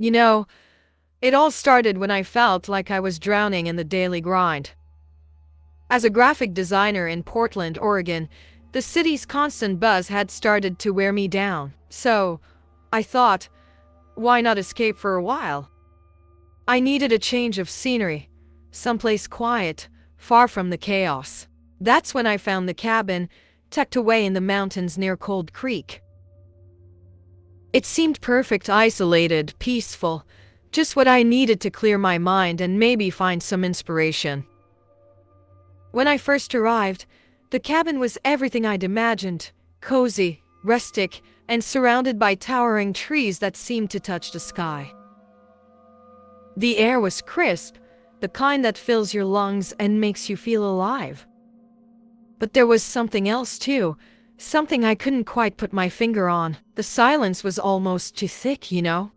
You know, it all started when I felt like I was drowning in the daily grind. As a graphic designer in Portland, Oregon, the city's constant buzz had started to wear me down. So, I thought, why not escape for a while? I needed a change of scenery, someplace quiet, far from the chaos. That's when I found the cabin, tucked away in the mountains near Cold Creek. It seemed perfect, isolated, peaceful, just what I needed to clear my mind and maybe find some inspiration. When I first arrived, the cabin was everything I'd imagined: cozy, rustic, and surrounded by towering trees that seemed to touch the sky. The air was crisp, the kind that fills your lungs and makes you feel alive. But there was something else too, something I couldn't quite put my finger on. The silence was almost too thick, you know?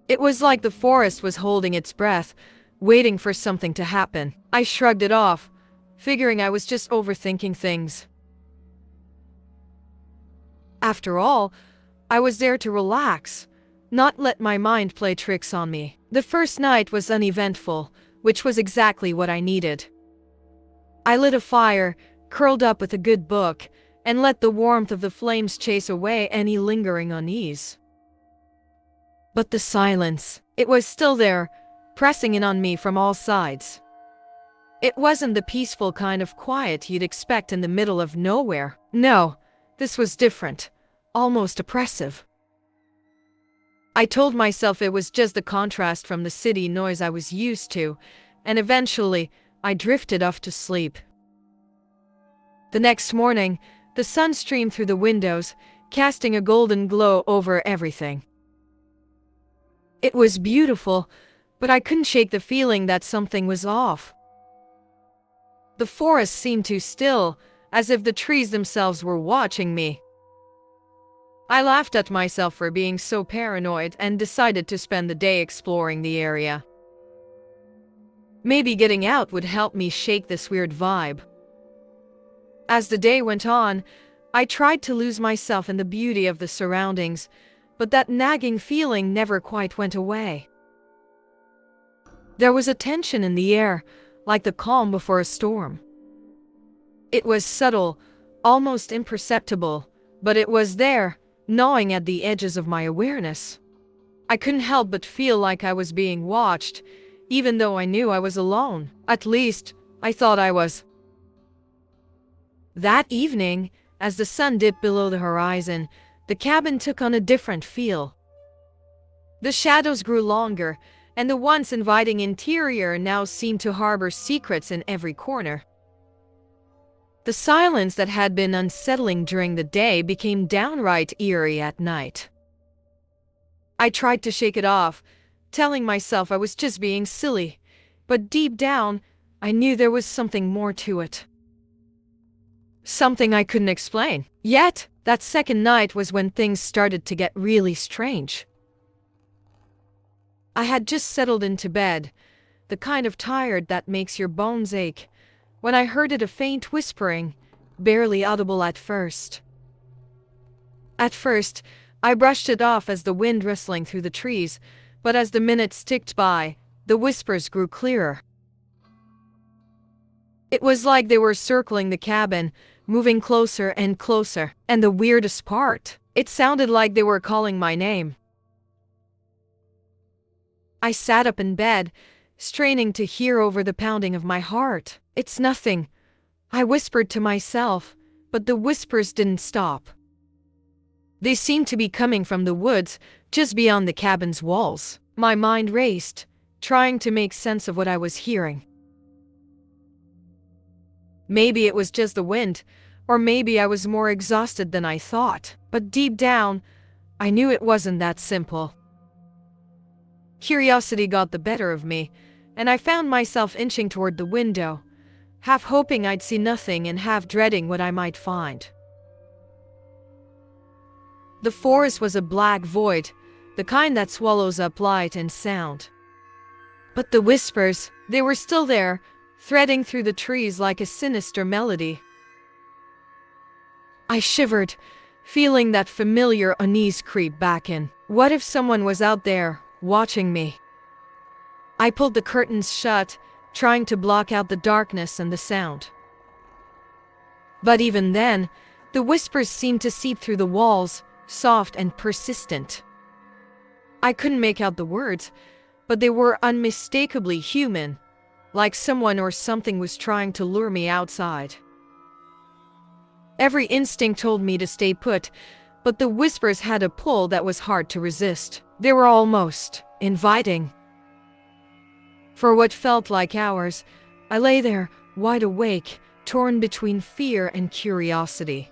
It was like the forest was holding its breath, waiting for something to happen. I shrugged it off, figuring I was just overthinking things. After all, I was there to relax, not let my mind play tricks on me. The first night was uneventful, which was exactly what I needed. I lit a fire, curled up with a good book, and let the warmth of the flames chase away any lingering unease. But the silence, it was still there, pressing in on me from all sides. It wasn't the peaceful kind of quiet you'd expect in the middle of nowhere. No, this was different, almost oppressive. I told myself it was just the contrast from the city noise I was used to, and eventually I drifted off to sleep. The next morning, the sun streamed through the windows, casting a golden glow over everything. It was beautiful, but I couldn't shake the feeling that something was off. The forest seemed too still, as if the trees themselves were watching me. I laughed at myself for being so paranoid and decided to spend the day exploring the area. Maybe getting out would help me shake this weird vibe. As the day went on, I tried to lose myself in the beauty of the surroundings, but that nagging feeling never quite went away. There was a tension in the air, like the calm before a storm. It was subtle, almost imperceptible, but it was there, gnawing at the edges of my awareness. I couldn't help but feel like I was being watched, even though I knew I was alone. At least, I thought I was. That evening, as the sun dipped below the horizon, the cabin took on a different feel. The shadows grew longer, and the once inviting interior now seemed to harbor secrets in every corner. The silence that had been unsettling during the day became downright eerie at night. I tried to shake it off, telling myself I was just being silly, but deep down, I knew there was something more to it. Something I couldn't explain. Yet, that second night was when things started to get really strange. I had just settled into bed, the kind of tired that makes your bones ache, when I heard a faint whispering, barely audible at first. At first, I brushed it off as the wind rustling through the trees, but as the minutes ticked by, the whispers grew clearer. It was like they were circling the cabin, moving closer and closer, and the weirdest part, it sounded like they were calling my name. I sat up in bed, straining to hear over the pounding of my heart. "It's nothing," I whispered to myself, but the whispers didn't stop. They seemed to be coming from the woods, just beyond the cabin's walls. My mind raced, trying to make sense of what I was hearing. Maybe it was just the wind, or maybe I was more exhausted than I thought. But deep down, I knew it wasn't that simple. Curiosity got the better of me, and I found myself inching toward the window, half hoping I'd see nothing and half dreading what I might find. The forest was a black void, the kind that swallows up light and sound. But the whispers, they were still there, threading through the trees like a sinister melody. I shivered, feeling that familiar unease creep back in. What if someone was out there, watching me? I pulled the curtains shut, trying to block out the darkness and the sound. But even then, the whispers seemed to seep through the walls, soft and persistent. I couldn't make out the words, but they were unmistakably human, like someone or something was trying to lure me outside. Every instinct told me to stay put, but the whispers had a pull that was hard to resist. They were almost inviting. For what felt like hours, I lay there, wide awake, torn between fear and curiosity.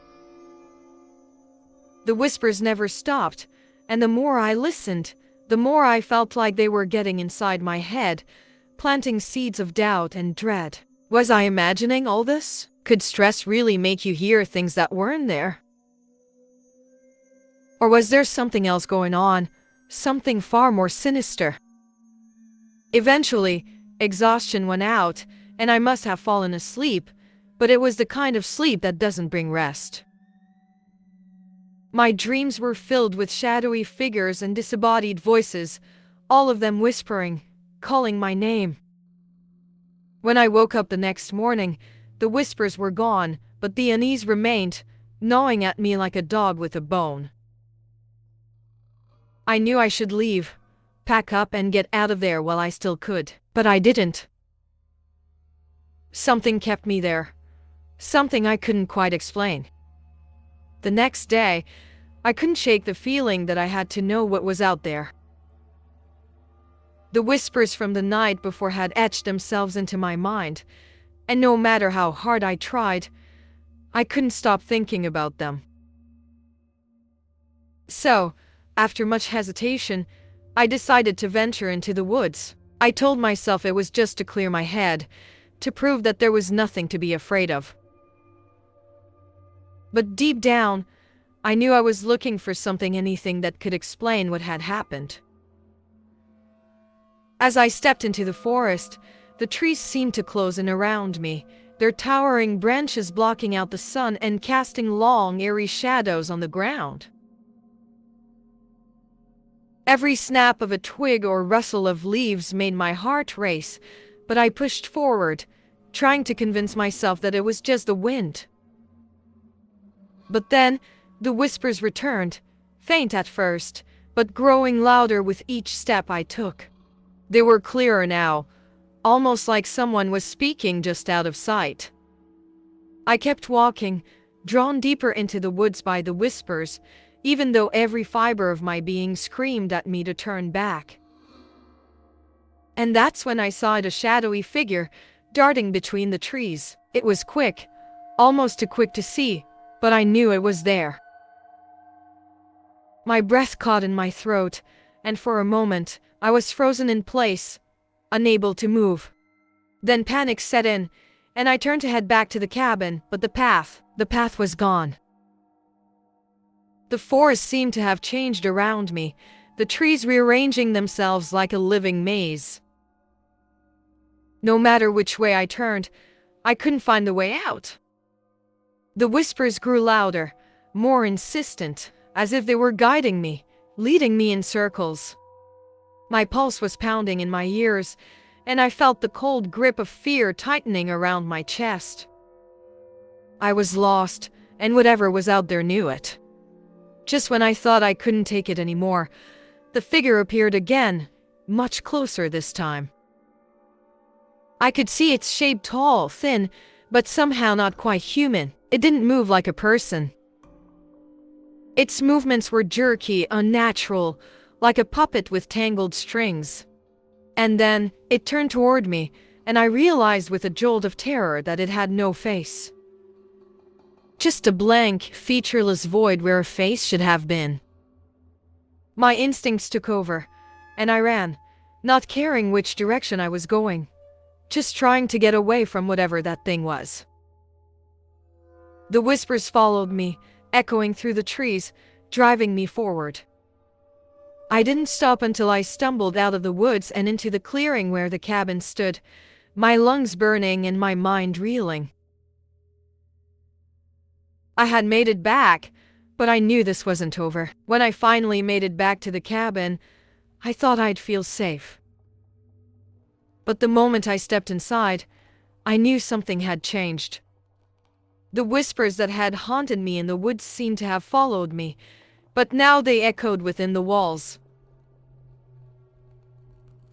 The whispers never stopped, and the more I listened, the more I felt like they were getting inside my head, planting seeds of doubt and dread. Was I imagining all this? Could stress really make you hear things that weren't there? Or was there something else going on, something far more sinister? Eventually, exhaustion went out, and I must have fallen asleep, but it was the kind of sleep that doesn't bring rest. My dreams were filled with shadowy figures and disembodied voices, all of them whispering, calling my name. When I woke up the next morning, the whispers were gone, but the unease remained, gnawing at me like a dog with a bone. I knew I should leave, pack up and get out of there while I still could, but I didn't. Something kept me there, something I couldn't quite explain. The next day, I couldn't shake the feeling that I had to know what was out there. The whispers from the night before had etched themselves into my mind, and no matter how hard I tried, I couldn't stop thinking about them. So, after much hesitation, I decided to venture into the woods. I told myself it was just to clear my head, to prove that there was nothing to be afraid of. But deep down, I knew I was looking for anything that could explain what had happened. As I stepped into the forest, the trees seemed to close in around me, their towering branches blocking out the sun and casting long, eerie shadows on the ground. Every snap of a twig or rustle of leaves made my heart race, but I pushed forward, trying to convince myself that it was just the wind. But then, the whispers returned, faint at first, but growing louder with each step I took. They were clearer now, almost like someone was speaking just out of sight. I kept walking, drawn deeper into the woods by the whispers, even though every fiber of my being screamed at me to turn back. And that's when I saw a shadowy figure darting between the trees. It was quick, almost too quick to see, but I knew it was there. My breath caught in my throat, and for a moment, I was frozen in place, unable to move. Then panic set in, and I turned to head back to the cabin, but the path was gone. The forest seemed to have changed around me, the trees rearranging themselves like a living maze. No matter which way I turned, I couldn't find the way out. The whispers grew louder, more insistent, as if they were guiding me, leading me in circles. My pulse was pounding in my ears, and I felt the cold grip of fear tightening around my chest. I was lost, and whatever was out there knew it. Just when I thought I couldn't take it anymore, the figure appeared again, much closer this time. I could see its shape, tall, thin, but somehow not quite human. It didn't move like a person. Its movements were jerky, unnatural, like a puppet with tangled strings. And then, it turned toward me, and I realized with a jolt of terror that it had no face. Just a blank, featureless void where a face should have been. My instincts took over, and I ran, not caring which direction I was going, just trying to get away from whatever that thing was. The whispers followed me, echoing through the trees, driving me forward. I didn't stop until I stumbled out of the woods and into the clearing where the cabin stood, my lungs burning and my mind reeling. I had made it back, But I knew this wasn't over. When I finally made it back to the cabin, I thought I'd feel safe. But the moment I stepped inside, I knew something had changed. The whispers that had haunted me in the woods seemed to have followed me, but now they echoed within the walls.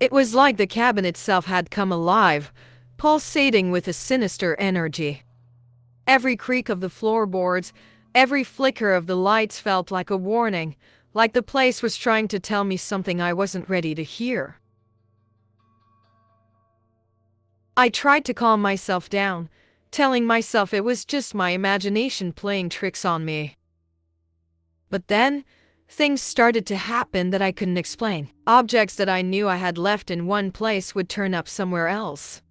It was like the cabin itself had come alive, pulsating with a sinister energy. Every creak of the floorboards, every flicker of the lights felt like a warning, like the place was trying to tell me something I wasn't ready to hear. I tried to calm myself down, telling myself it was just my imagination playing tricks on me. But then, things started to happen that I couldn't explain. Objects that I knew I had left in one place would turn up somewhere else.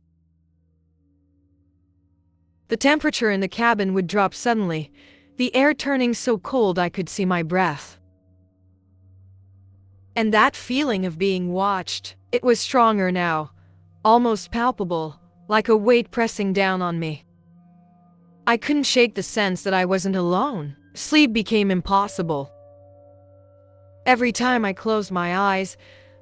The temperature in the cabin would drop suddenly, the air turning so cold I could see my breath. And that feeling of being watched, it was stronger now, almost palpable, like a weight pressing down on me. I couldn't shake the sense that I wasn't alone. Sleep became impossible. Every time I closed my eyes,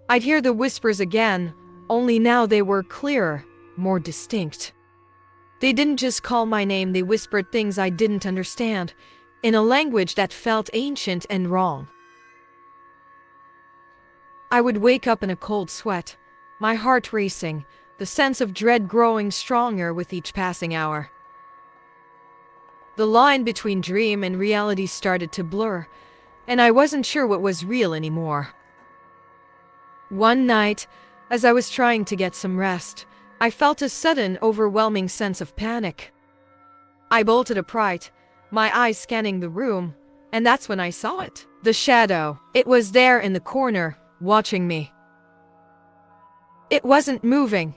I'd hear the whispers again, only now they were clearer, more distinct. They didn't just call my name, they whispered things I didn't understand, in a language that felt ancient and wrong. I would wake up in a cold sweat, my heart racing, the sense of dread growing stronger with each passing hour. The line between dream and reality started to blur, and I wasn't sure what was real anymore. One night, as I was trying to get some rest, I felt a sudden, overwhelming sense of panic. I bolted upright, my eyes scanning the room, and that's when I saw it. The shadow. It was there in the corner, watching me. It wasn't moving,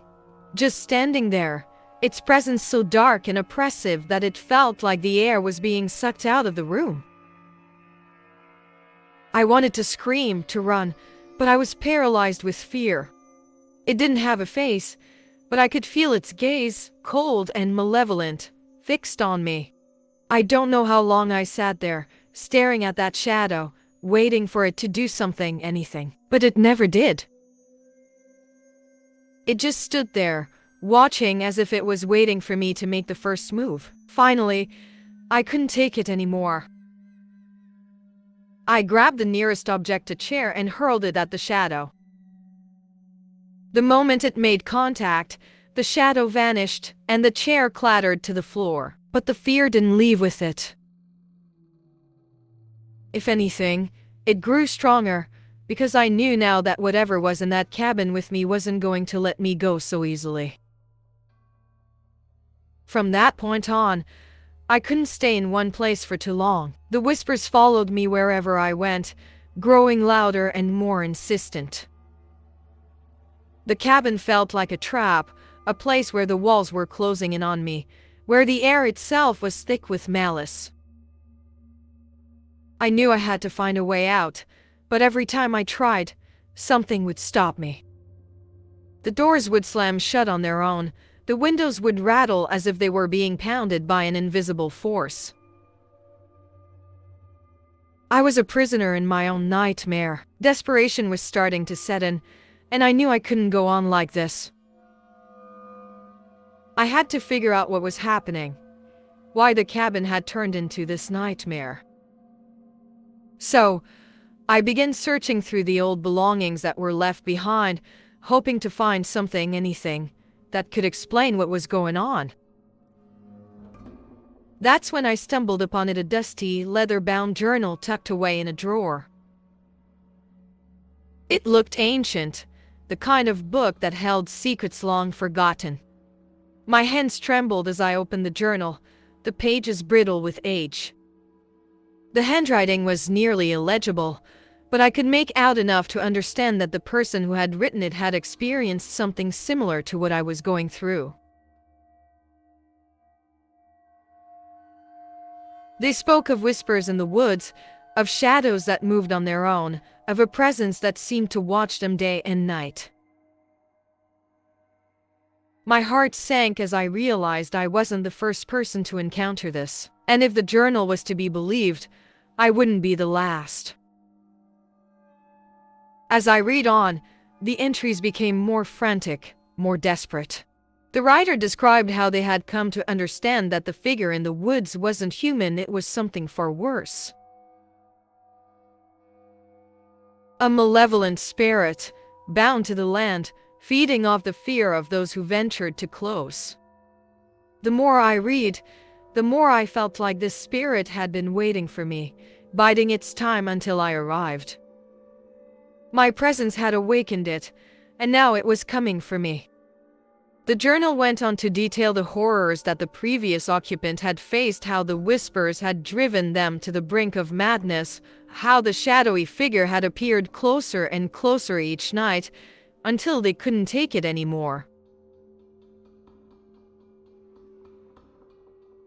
just standing there, its presence so dark and oppressive that it felt like the air was being sucked out of the room. I wanted to scream, to run, but I was paralyzed with fear. It didn't have a face, but I could feel its gaze, cold and malevolent, fixed on me. I don't know how long I sat there, staring at that shadow, waiting for it to do something, anything. But it never did. It just stood there, watching as if it was waiting for me to make the first move. Finally, I couldn't take it anymore. I grabbed the nearest object, a chair, and hurled it at the shadow. The moment it made contact, the shadow vanished and the chair clattered to the floor. But the fear didn't leave with it. If anything, it grew stronger, because I knew now that whatever was in that cabin with me wasn't going to let me go so easily. From that point on, I couldn't stay in one place for too long. The whispers followed me wherever I went, growing louder and more insistent. The cabin felt like a trap, a place where the walls were closing in on me, where the air itself was thick with malice. I knew I had to find a way out, but every time I tried, something would stop me. The doors would slam shut on their own, the windows would rattle as if they were being pounded by an invisible force. I was a prisoner in my own nightmare. Desperation was starting to set in, and I knew I couldn't go on like this. I had to figure out what was happening, why the cabin had turned into this nightmare. So, I began searching through the old belongings that were left behind, hoping to find something, anything, that could explain what was going on. That's when I stumbled upon it, a dusty, leather-bound journal tucked away in a drawer. It looked ancient, the kind of book that held secrets long forgotten. My hands trembled as I opened the journal, the pages brittle with age. The handwriting was nearly illegible, but I could make out enough to understand that the person who had written it had experienced something similar to what I was going through. They spoke of whispers in the woods, of shadows that moved on their own, of a presence that seemed to watch them day and night. My heart sank as I realized I wasn't the first person to encounter this. And if the journal was to be believed, I wouldn't be the last. As I read on, the entries became more frantic, more desperate. The writer described how they had come to understand that the figure in the woods wasn't human, it was something far worse. A malevolent spirit, bound to the land, feeding off the fear of those who ventured too close. The more I read, the more I felt like this spirit had been waiting for me, biding its time until I arrived. My presence had awakened it, and now it was coming for me. The journal went on to detail the horrors that the previous occupant had faced, how the whispers had driven them to the brink of madness, how the shadowy figure had appeared closer and closer each night, until they couldn't take it anymore.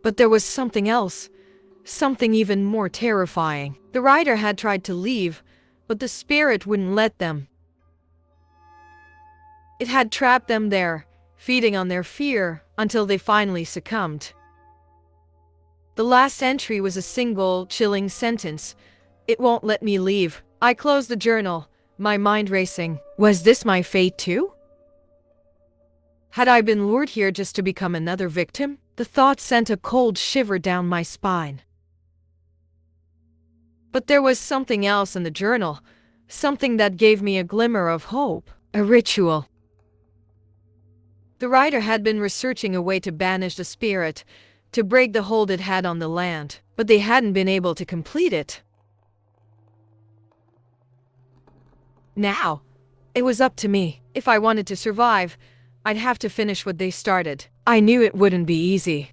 But there was something else, something even more terrifying. The writer had tried to leave, but the spirit wouldn't let them. It had trapped them there, feeding on their fear until they finally succumbed. The last entry was a single, chilling sentence. "It won't let me leave." I closed the journal, my mind racing. Was this my fate too? Had I been lured here just to become another victim? The thought sent a cold shiver down my spine. But there was something else in the journal, something that gave me a glimmer of hope. A ritual. The writer had been researching a way to banish the spirit, to break the hold it had on the land, but they hadn't been able to complete it. Now, it was up to me. If I wanted to survive, I'd have to finish what they started. I knew it wouldn't be easy.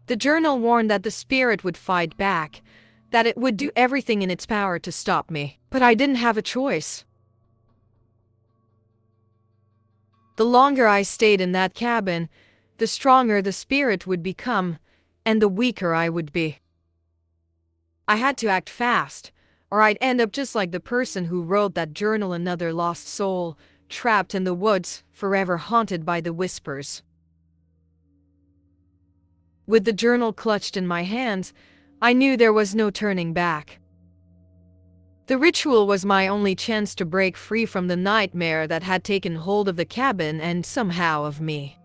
The journal warned that the spirit would fight back, that it would do everything in its power to stop me, but I didn't have a choice. The longer I stayed in that cabin, the stronger the spirit would become, and the weaker I would be. I had to act fast, or I'd end up just like the person who wrote that journal, another lost soul, trapped in the woods, forever haunted by the whispers. With the journal clutched in my hands, I knew there was no turning back. The ritual was my only chance to break free from the nightmare that had taken hold of the cabin and somehow of me.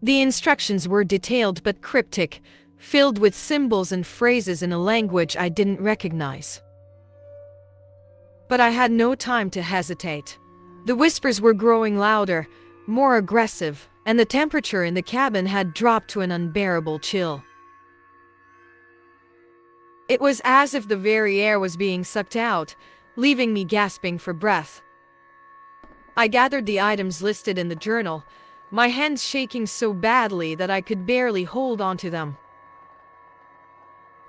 The instructions were detailed but cryptic, filled with symbols and phrases in a language I didn't recognize. But I had no time to hesitate. The whispers were growing louder, more aggressive, and the temperature in the cabin had dropped to an unbearable chill. It was as if the very air was being sucked out, leaving me gasping for breath. I gathered the items listed in the journal, my hands shaking so badly that I could barely hold onto them.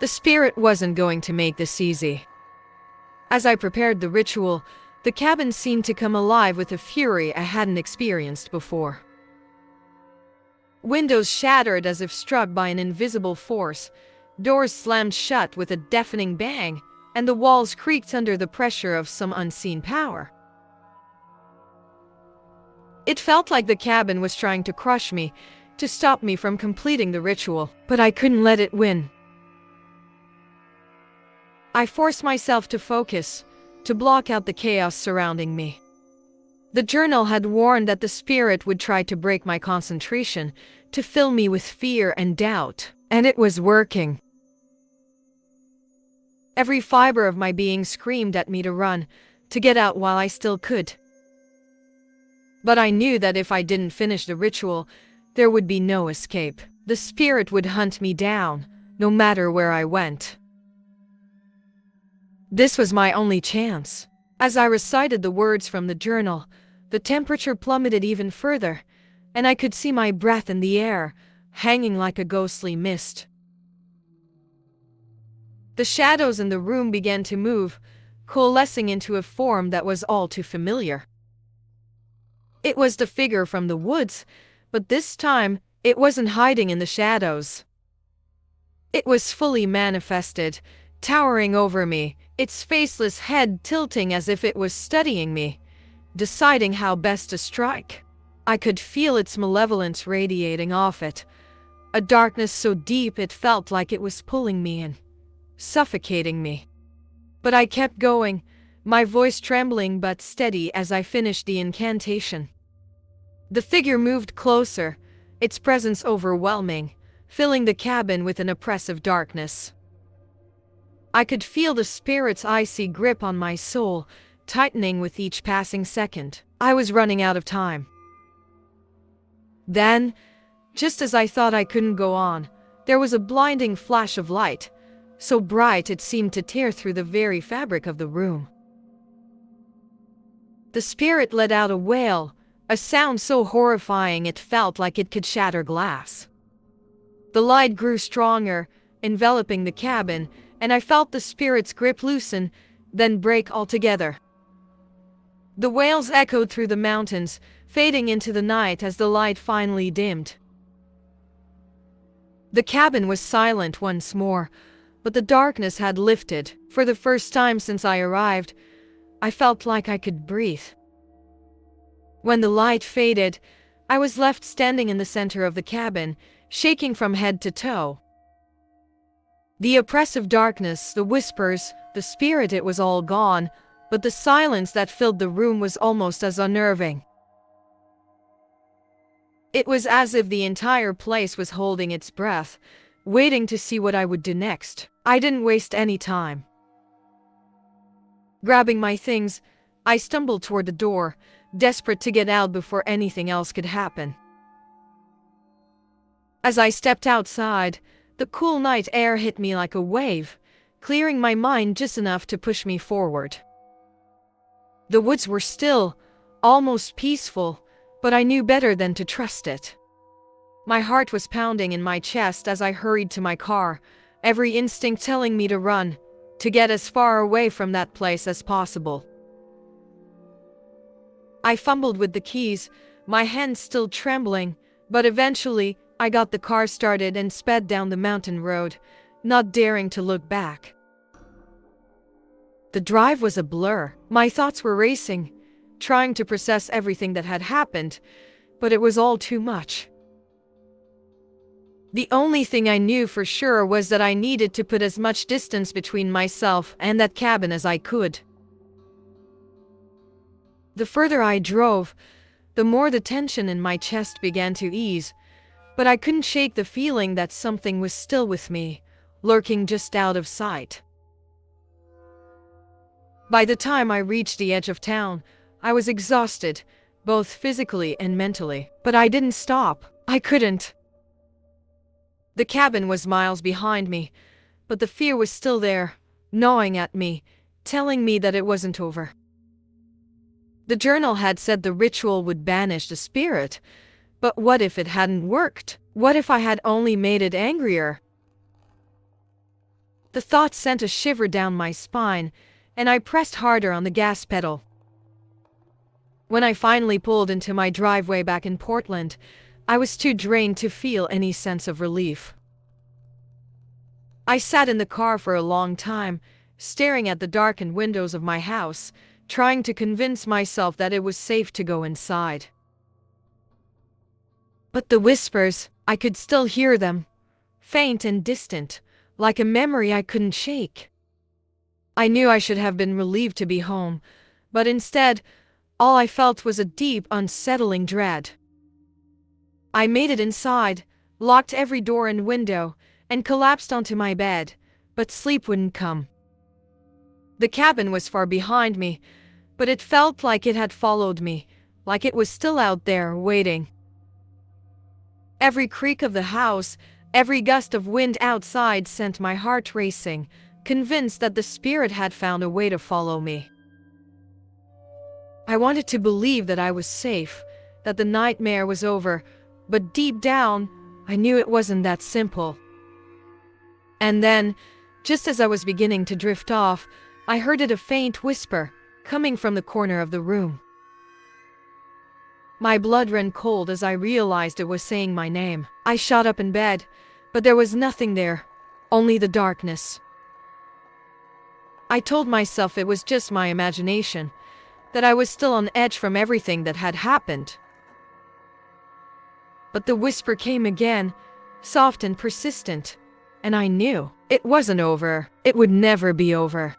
The spirit wasn't going to make this easy. As I prepared the ritual, the cabin seemed to come alive with a fury I hadn't experienced before. Windows shattered as if struck by an invisible force, doors slammed shut with a deafening bang, and the walls creaked under the pressure of some unseen power. It felt like the cabin was trying to crush me, to stop me from completing the ritual, but I couldn't let it win. I forced myself to focus, to block out the chaos surrounding me. The journal had warned that the spirit would try to break my concentration, to fill me with fear and doubt, and it was working. Every fiber of my being screamed at me to run, to get out while I still could. But I knew that if I didn't finish the ritual, there would be no escape. The spirit would hunt me down, no matter where I went. This was my only chance. As I recited the words from the journal, the temperature plummeted even further, and I could see my breath in the air, hanging like a ghostly mist. The shadows in the room began to move, coalescing into a form that was all too familiar. It was the figure from the woods, but this time it wasn't hiding in the shadows. It was fully manifested, towering over me, its faceless head tilting as if it was studying me, deciding how best to strike. I could feel its malevolence radiating off it, a darkness so deep it felt like it was pulling me in, suffocating me. But I kept going, my voice trembling but steady as I finished the incantation. The figure moved closer, its presence overwhelming, filling the cabin with an oppressive darkness. I could feel the spirit's icy grip on my soul, tightening with each passing second. I was running out of time. Then, just as I thought I couldn't go on, there was a blinding flash of light, so bright it seemed to tear through the very fabric of the room. The spirit let out a wail, a sound so horrifying it felt like it could shatter glass. The light grew stronger, enveloping the cabin, and I felt the spirit's grip loosen, then break altogether. The wails echoed through the mountains, fading into the night as the light finally dimmed. The cabin was silent once more, but the darkness had lifted. For the first time since I arrived, I felt like I could breathe. When the light faded, I was left standing in the center of the cabin, shaking from head to toe. The oppressive darkness, the whispers, the spirit, it was all gone, but the silence that filled the room was almost as unnerving. It was as if the entire place was holding its breath, waiting to see what I would do next. I didn't waste any time. Grabbing my things, I stumbled toward the door, desperate to get out before anything else could happen. As I stepped outside, the cool night air hit me like a wave, clearing my mind just enough to push me forward. The woods were still, almost peaceful, but I knew better than to trust it. My heart was pounding in my chest as I hurried to my car, every instinct telling me to run, to get as far away from that place as possible. I fumbled with the keys, my hands still trembling, but eventually I got the car started and sped down the mountain road, not daring to look back. The drive was a blur. My thoughts were racing, trying to process everything that had happened, but it was all too much. The only thing I knew for sure was that I needed to put as much distance between myself and that cabin as I could. The further I drove, the more the tension in my chest began to ease, but I couldn't shake the feeling that something was still with me, lurking just out of sight. By the time I reached the edge of town, I was exhausted, both physically and mentally, but I didn't stop. I couldn't. The cabin was miles behind me, but the fear was still there, gnawing at me, telling me that it wasn't over. The journal had said the ritual would banish the spirit, but what if it hadn't worked? What if I had only made it angrier? The thought sent a shiver down my spine, and I pressed harder on the gas pedal. When I finally pulled into my driveway back in Portland, I was too drained to feel any sense of relief. I sat in the car for a long time, staring at the darkened windows of my house, trying to convince myself that it was safe to go inside. But the whispers, I could still hear them, faint and distant, like a memory I couldn't shake. I knew I should have been relieved to be home, but instead, all I felt was a deep, unsettling dread. I made it inside, locked every door and window, and collapsed onto my bed, but sleep wouldn't come. The cabin was far behind me, but it felt like it had followed me, like it was still out there, waiting. Every creak of the house, every gust of wind outside sent my heart racing, convinced that the spirit had found a way to follow me. I wanted to believe that I was safe, that the nightmare was over, but deep down, I knew it wasn't that simple. And then, just as I was beginning to drift off, I heard a faint whisper, coming from the corner of the room. My blood ran cold as I realized it was saying my name. I shot up in bed, but there was nothing there, only the darkness. I told myself it was just my imagination, that I was still on edge from everything that had happened. But the whisper came again, soft and persistent. And I knew it wasn't over. It would never be over.